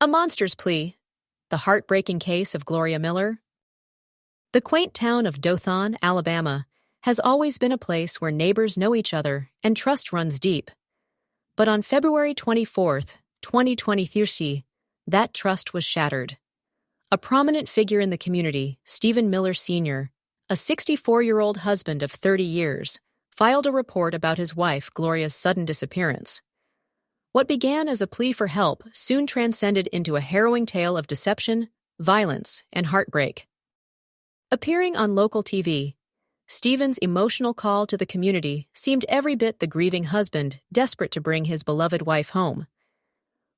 A Monster's Plea, the heartbreaking case of Gloria Miller. The quaint town of Dothan, Alabama, has always been a place where neighbors know each other and trust runs deep. But on February 24th, 2023, that trust was shattered. A prominent figure in the community, Stephen Miller Sr., a 64-year-old husband of 30 years, filed a report about his wife Gloria's sudden disappearance. What began as a plea for help soon transcended into a harrowing tale of deception, violence, and heartbreak. Appearing on local TV, Stephen's emotional call to the community seemed every bit the grieving husband desperate to bring his beloved wife home.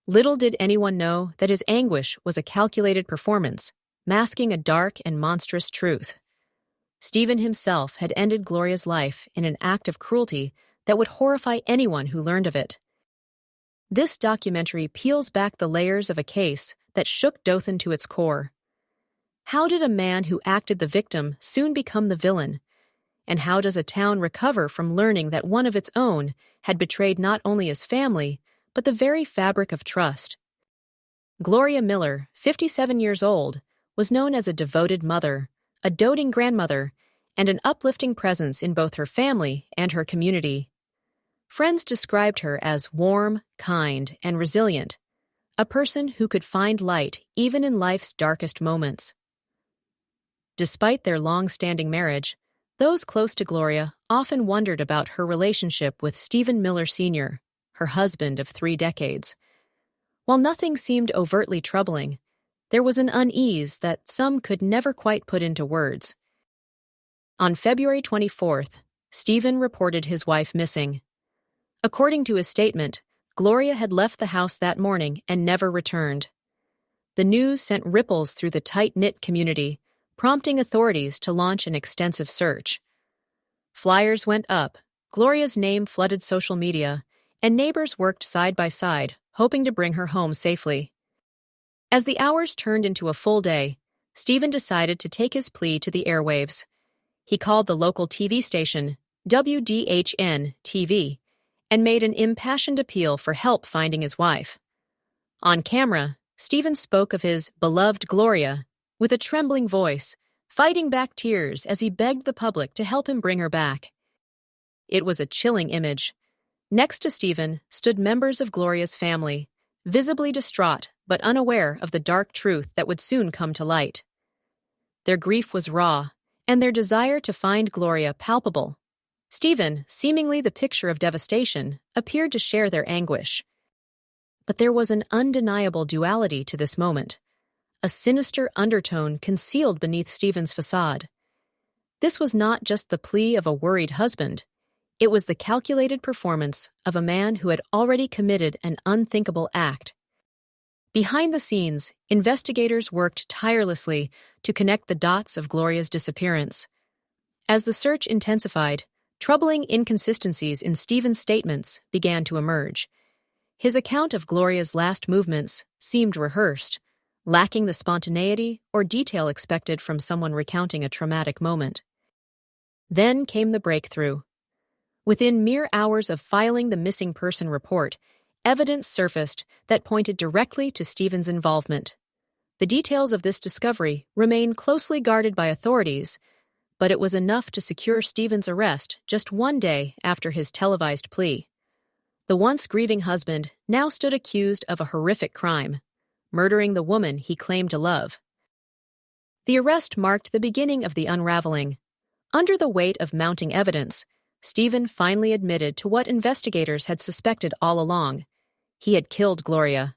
Little did anyone know that his anguish was a calculated performance, masking a dark and monstrous truth. Stephen himself had ended Gloria's life in an act of cruelty that would horrify anyone who learned of it. This documentary peels back the layers of a case that shook Dothan to its core. How did a man who acted the victim soon become the villain? And how does a town recover from learning that one of its own had betrayed not only his family, but the very fabric of trust? Gloria Miller, 57 years old, was known as a devoted mother, a doting grandmother, and an uplifting presence in both her family and her community. Friends described her as warm, kind, and resilient, a person who could find light even in life's darkest moments. Despite their long-standing marriage, those close to Gloria often wondered about her relationship with Stephen Miller Sr., her husband of 3 decades. While nothing seemed overtly troubling, there was an unease that some could never quite put into words. On February 24th, Stephen reported his wife missing. According to his statement, Gloria had left the house that morning and never returned. The news sent ripples through the tight-knit community, prompting authorities to launch an extensive search. Flyers went up, Gloria's name flooded social media, and neighbors worked side by side, hoping to bring her home safely. As the hours turned into a full day, Stephen decided to take his plea to the airwaves. He called the local TV station, WDHN-TV, and made an impassioned appeal for help finding his wife. On camera, Stephen spoke of his beloved Gloria, with a trembling voice, fighting back tears as he begged the public to help him bring her back. It was a chilling image. Next to Stephen stood members of Gloria's family, visibly distraught but unaware of the dark truth that would soon come to light. Their grief was raw, and their desire to find Gloria palpable. Stephen, seemingly the picture of devastation, appeared to share their anguish. But there was an undeniable duality to this moment, a sinister undertone concealed beneath Stephen's facade. This was not just the plea of a worried husband. It was the calculated performance of a man who had already committed an unthinkable act. Behind the scenes, investigators worked tirelessly to connect the dots of Gloria's disappearance. As the search intensified, troubling inconsistencies in Stephen's statements began to emerge. His account of Gloria's last movements seemed rehearsed, lacking the spontaneity or detail expected from someone recounting a traumatic moment. Then came the breakthrough. Within mere hours of filing the missing person report, evidence surfaced that pointed directly to Stephen's involvement. The details of this discovery remain closely guarded by authorities, but it was enough to secure Stephen's arrest just one day after his televised plea. The once grieving husband now stood accused of a horrific crime, murdering the woman he claimed to love. The arrest marked the beginning of the unraveling. Under the weight of mounting evidence, Stephen finally admitted to what investigators had suspected all along. He had killed Gloria.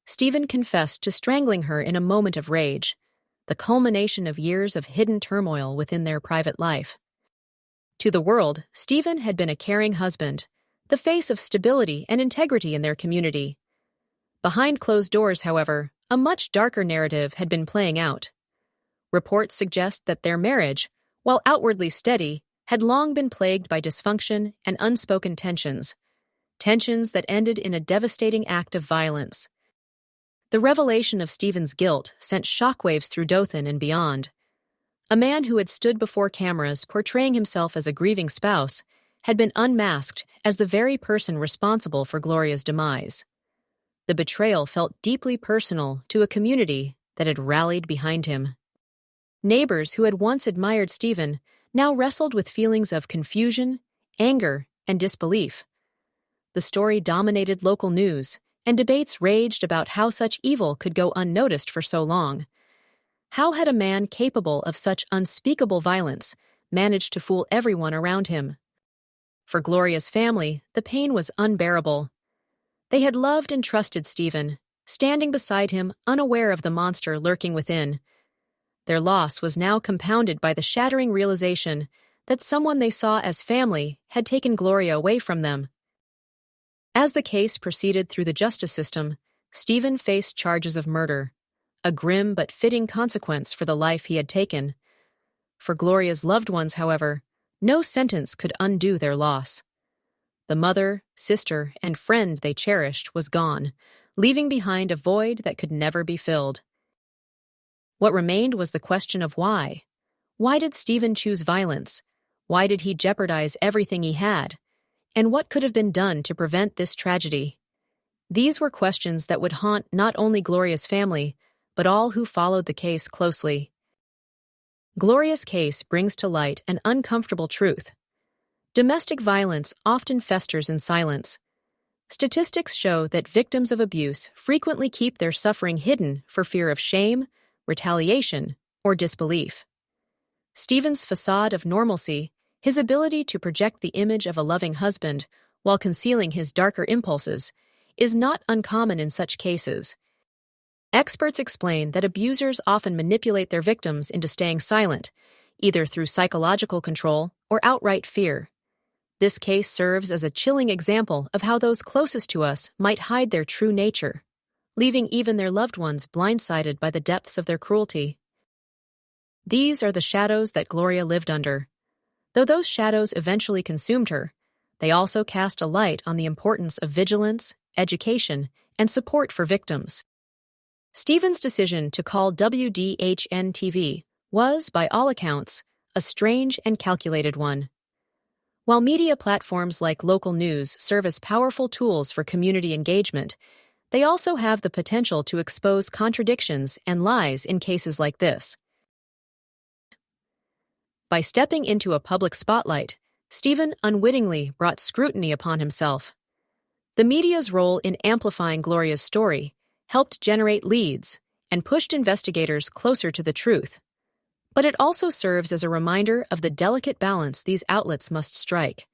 Stephen confessed to strangling her in a moment of rage, the culmination of years of hidden turmoil within their private life. To the world, Stephen had been a caring husband, the face of stability and integrity in their community. Behind closed doors, however, a much darker narrative had been playing out. Reports suggest that their marriage, while outwardly steady, had long been plagued by dysfunction and unspoken tensions that ended in a devastating act of violence. The revelation of Stephen's guilt sent shockwaves through Dothan and beyond. A man who had stood before cameras portraying himself as a grieving spouse had been unmasked as the very person responsible for Gloria's demise. The betrayal felt deeply personal to a community that had rallied behind him. Neighbors who had once admired Stephen now wrestled with feelings of confusion, anger, and disbelief. The story dominated local news, and debates raged about how such evil could go unnoticed for so long. How had a man capable of such unspeakable violence managed to fool everyone around him? For Gloria's family, the pain was unbearable. They had loved and trusted Stephen, standing beside him unaware of the monster lurking within. Their loss was now compounded by the shattering realization that someone they saw as family had taken Gloria away from them. As the case proceeded through the justice system, Stephen faced charges of murder, a grim but fitting consequence for the life he had taken. For Gloria's loved ones, however, no sentence could undo their loss. The mother, sister, and friend they cherished was gone, leaving behind a void that could never be filled. What remained was the question of why. Why did Stephen choose violence? Why did he jeopardize everything he had? And what could have been done to prevent this tragedy? These were questions that would haunt not only Gloria's family, but all who followed the case closely. Gloria's case brings to light an uncomfortable truth. Domestic violence often festers in silence. Statistics show that victims of abuse frequently keep their suffering hidden for fear of shame, retaliation, or disbelief. Stephen's facade of normalcy, his ability to project the image of a loving husband while concealing his darker impulses, is not uncommon in such cases. Experts explain that abusers often manipulate their victims into staying silent, either through psychological control or outright fear. This case serves as a chilling example of how those closest to us might hide their true nature, leaving even their loved ones blindsided by the depths of their cruelty. These are the shadows that Gloria lived under. Though those shadows eventually consumed her, they also cast a light on the importance of vigilance, education, and support for victims. Stephen's decision to call WDHN-TV was, by all accounts, a strange and calculated one. While media platforms like local news serve as powerful tools for community engagement, they also have the potential to expose contradictions and lies in cases like this. By stepping into a public spotlight, Stephen unwittingly brought scrutiny upon himself. The media's role in amplifying Gloria's story helped generate leads and pushed investigators closer to the truth. But it also serves as a reminder of the delicate balance these outlets must strike,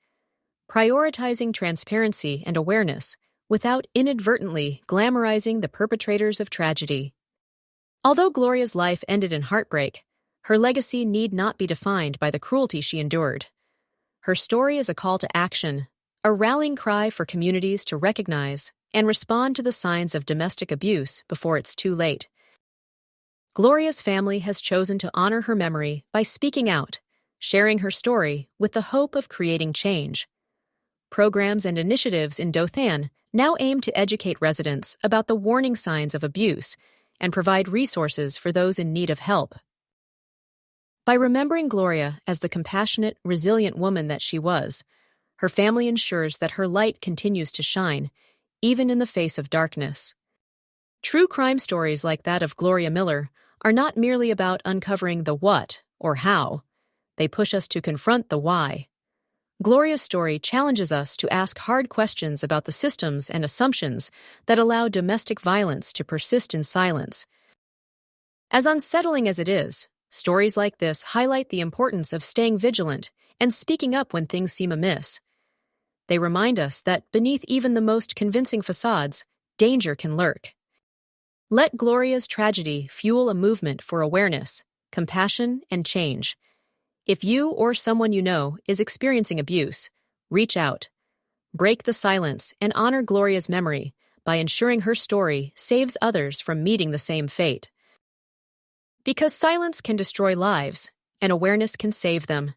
prioritizing transparency and awareness without inadvertently glamorizing the perpetrators of tragedy. Although Gloria's life ended in heartbreak, her legacy need not be defined by the cruelty she endured. Her story is a call to action, a rallying cry for communities to recognize and respond to the signs of domestic abuse before it's too late. Gloria's family has chosen to honor her memory by speaking out, sharing her story with the hope of creating change. Programs and initiatives in Dothan now aim to educate residents about the warning signs of abuse and provide resources for those in need of help. By remembering Gloria as the compassionate, resilient woman that she was, her family ensures that her light continues to shine, even in the face of darkness. True crime stories like that of Gloria Miller are not merely about uncovering the what or how. They push us to confront the why. Gloria's story challenges us to ask hard questions about the systems and assumptions that allow domestic violence to persist in silence. As unsettling as it is, stories like this highlight the importance of staying vigilant and speaking up when things seem amiss. They remind us that beneath even the most convincing facades, danger can lurk. Let Gloria's tragedy fuel a movement for awareness, compassion, and change. If you or someone you know is experiencing abuse, reach out. Break the silence and honor Gloria's memory by ensuring her story saves others from meeting the same fate. Because silence can destroy lives, and awareness can save them.